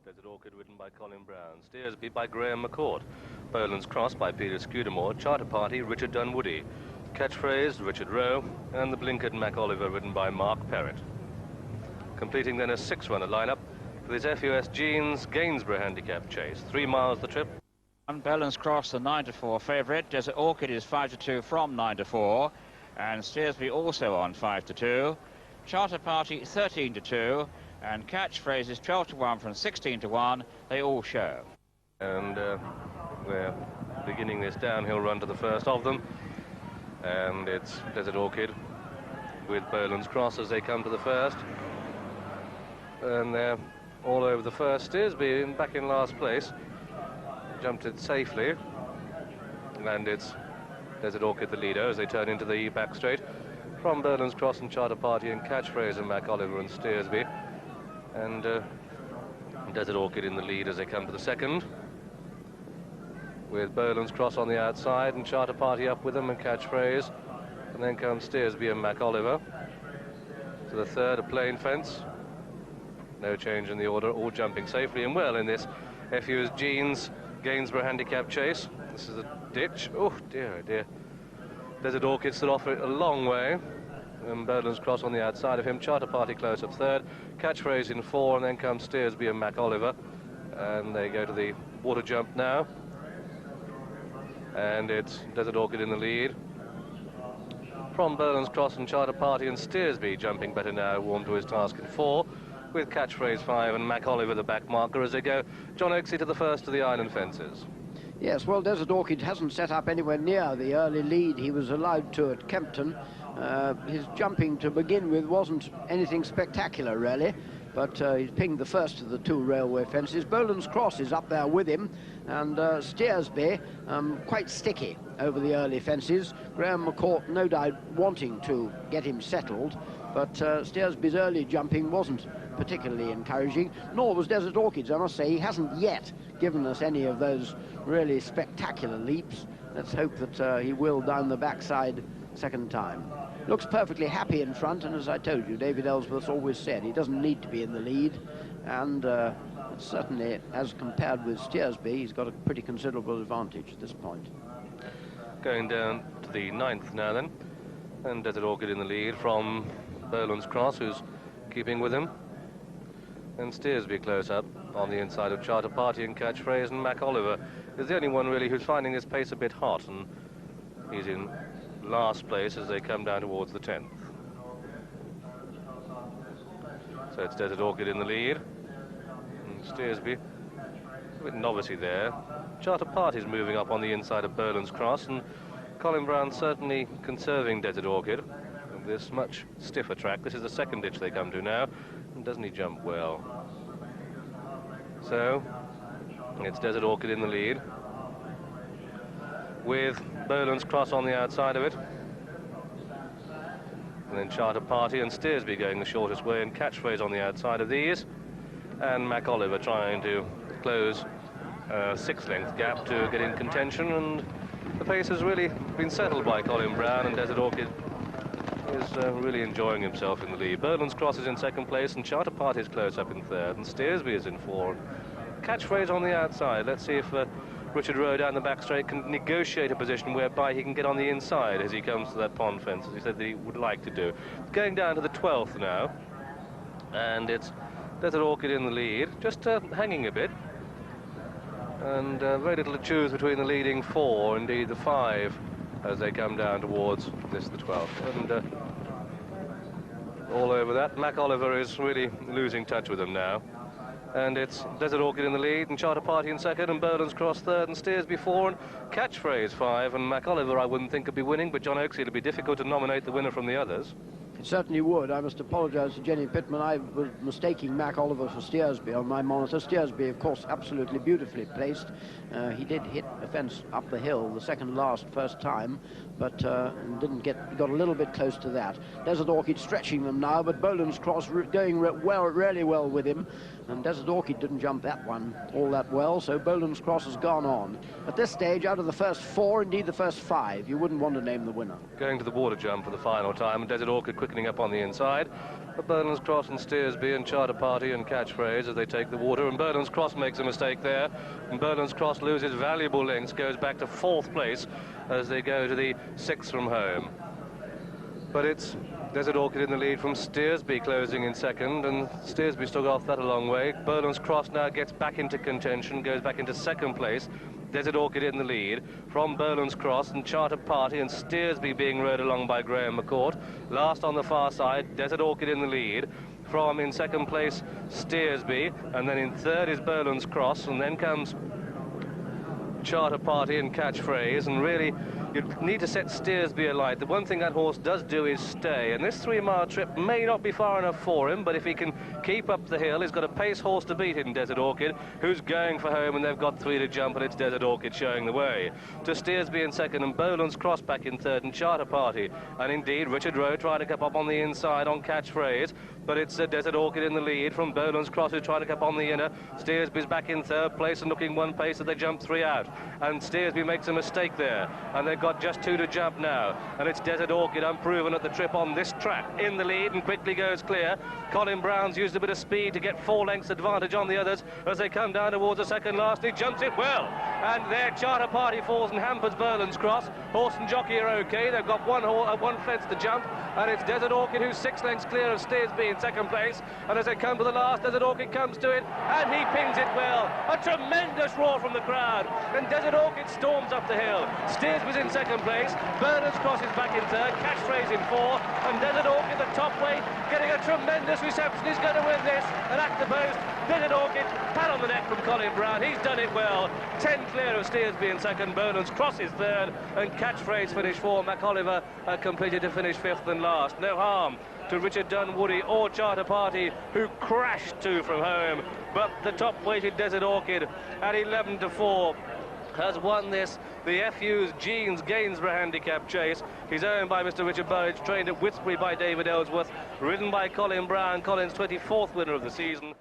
Desert Orchid ridden by Colin Brown. Steersby by Graham McCourt. Boland's Cross by Peter Scudamore. Charter Party, Richard Dunwoody. Catchphrase, Richard Rowe. And the Blinkered Mac Oliver ridden by Mark Perrott. Completing then a 6-runner lineup for this FUS Jeans Gainsborough handicap chase. 3 miles the trip. Boland's Cross, the 9-4 favourite. Desert Orchid is 5-2 from 9-4. And Steersby also on 5-2. Charter Party 13-2. And Catchphrase is 12-1 from 16-1. They all show. And we're beginning this downhill run to the first of them. And it's Desert Orchid with Boland's Cross as they come to the first. And they're all over the first. Steersby back in last place. Jumped it safely. And it's Desert Orchid the leader as they turn into the back straight. From Boland's Cross and Charter Party and Catchphrase and Mac Oliver and Steersby. And Desert Orchid in the lead as they come to the second. With Boland's Cross on the outside and Charter Party up with them and Catchphrase. And then comes Steersby and Mac Oliver. To the third, a plain fence. No change in the order, all jumping safely and well in this FU's Jeans Gainsborough handicap chase. This is a ditch. Oh dear, oh dear. Desert Orchid still off it a long way. And Boland's Cross on the outside of him. Charter Party close up third. Catchphrase in 4, and then comes Steersby and Mac Oliver. And they go to the water jump now. And it's Desert Orchid in the lead. From Boland's Cross and Charter Party and Steersby jumping better now, warm to his task in 4. With Catchphrase 5 and Mac Oliver the back marker as they go. John Oaksey to the first of the iron fences. Yes, well, Desert Orchid hasn't set up anywhere near the early lead he was allowed to at Kempton. His jumping to begin with wasn't anything spectacular, really, but he's pinged the first of the 2 railway fences. Boland's Cross is up there with him, and Steersby quite sticky over the early fences. Graham McCourt, no doubt, wanting to get him settled, but Steersby's early jumping wasn't particularly encouraging, nor was Desert Orchid's. I must say, he hasn't yet given us any of those really spectacular leaps. Let's hope that he will down the backside second time. Looks perfectly happy in front, and as I told you, David Ellsworth's always said he doesn't need to be in the lead, and certainly, as compared with Steersby, he's got a pretty considerable advantage at this point. Going down to the 9th now then, and Desert Orchid in the lead from Boland's Cross, who's keeping with him. And Steersby close up on the inside of Charter Party and Catchphrase, and Mac Oliver is the only one really who's finding this pace a bit hot, and he's in last place as they come down towards the 10th. So it's Desert Orchid in the lead, and Steersby a bit novice there. Charter Party's moving up on the inside of Boland's Cross, and Colin Brown certainly conserving Desert Orchid. This much stiffer track. This is the second ditch they come to now, and doesn't he jump well? So it's Desert Orchid in the lead with Boland's Cross on the outside of it, and then Charter Party and Steersby going the shortest way, and Catchphrase on the outside of these, and Mac Oliver trying to close a 6-length gap to get in contention. And the pace has really been settled by Colin Brown, and Desert Orchid is really enjoying himself in the lead. Boland's Cross is in second place, and Charter Party is close up in third, and Steersby is in 4. Catchphrase on the outside. Let's see if Richard Rowe down the back straight can negotiate a position whereby he can get on the inside as he comes to that pond fence, as he said that he would like to do. Going down to the 12th now, and it's Desert Orchid in the lead, just hanging a bit, and very little to choose between the leading 4, indeed the 5, as they come down towards this, the 12th. And all over that, Mac Oliver is really losing touch with them now. And it's Desert Orchid in the lead, and Charter Party in second, and Boland's Cross third, and Steersby 4, and Catchphrase 5, and Mac Oliver I wouldn't think could be winning, but John Oaksey, it'll be difficult to nominate the winner from the others. It certainly would. I must apologise to Jenny Pittman. I was mistaking Mac Oliver for Steersby on my monitor. Steersby, of course, absolutely beautifully placed. He did hit a fence up the hill the second last first time, but got a little bit close to that. Desert Orchid stretching them now, but Boland's Cross going really well with him, and Desert Orchid didn't jump that one all that well, so Boland's Cross has gone on. At this stage, out of the first 4, indeed the first 5, you wouldn't want to name the winner. Going to the water jump for the final time, and Desert Orchid quickening up on the inside. for Burnham's Cross and Steersby and Charter Party and Catchphrase as they take the water, and Burnham's Cross makes a mistake there, and Burnham's Cross loses valuable lengths, goes back to 4th place as they go to the 6th from home. But it's Desert Orchid in the lead from Steersby closing in 2nd, and Steersby still got off that a long way. Burnham's Cross now gets back into contention, goes back into 2nd place. Desert Orchid in the lead from Burnham's Cross and Charter Party and Steersby being rode along by Graham McCourt. Last on the far side, Desert Orchid in the lead from, in 2nd place, Steersby, and then in 3rd is Burnham's Cross, and then comes Charter Party and Catchphrase, and really you need to set Steersby alight. The one thing that horse does do is stay, and this 3-mile trip may not be far enough for him, but if he can keep up the hill, he's got a pace horse to beat in Desert Orchid, who's going for home, and they've got 3 to jump, and it's Desert Orchid showing the way. To Steersby in 2nd, and Boland's Cross back in 3rd, and Charter Party. And indeed, Richard Rowe trying to come up on the inside on Catchphrase, but it's Desert Orchid in the lead from Boland's Cross, who's trying to come up on the inner. Steersby's back in 3rd place and looking 1 pace as they jump 3 out. And Steersby makes a mistake there, and they've got just 2 to jump now, and it's Desert Orchid, unproven at the trip on this track, in the lead and quickly goes clear. Colin Brown's used a bit of speed to get 4 lengths advantage on the others as they come down towards the 2nd last. He jumps it well, and their Charter Party falls and hampers Berlin's Cross. Horse and jockey are okay. They've got one fence to jump, and it's Desert Orchid who's 6 lengths clear of Steersby in 2nd place, and as they come to the last, Desert Orchid comes to it, and he pings it well. A tremendous roar from the crowd, and Desert Orchid storms up the hill. Steersby's in 2nd place, Bernard's Cross is back in 3rd, Catchphrase in 4th, and Desert Orchid, the top weight, getting a tremendous reception. He's going to win this, and at the post, Desert Orchid, pat on the neck from Colin Brown. He's done it well. 10 clear of Steersby in 2nd, Bernard's Cross is 3rd, and Catchphrase finished 4th. McOliver completed to finish 5th and last. No harm to Richard Dunwoody or Charter Party, who crashed 2 from home, but the top-weighted Desert Orchid at 11 to 4 has won this, the FU's Jeans Gainsborough handicap chase. He's owned by Mr. Richard Burridge, trained at Withbury by David Ellsworth, ridden by Colin Brown, Colin's 24th winner of the season.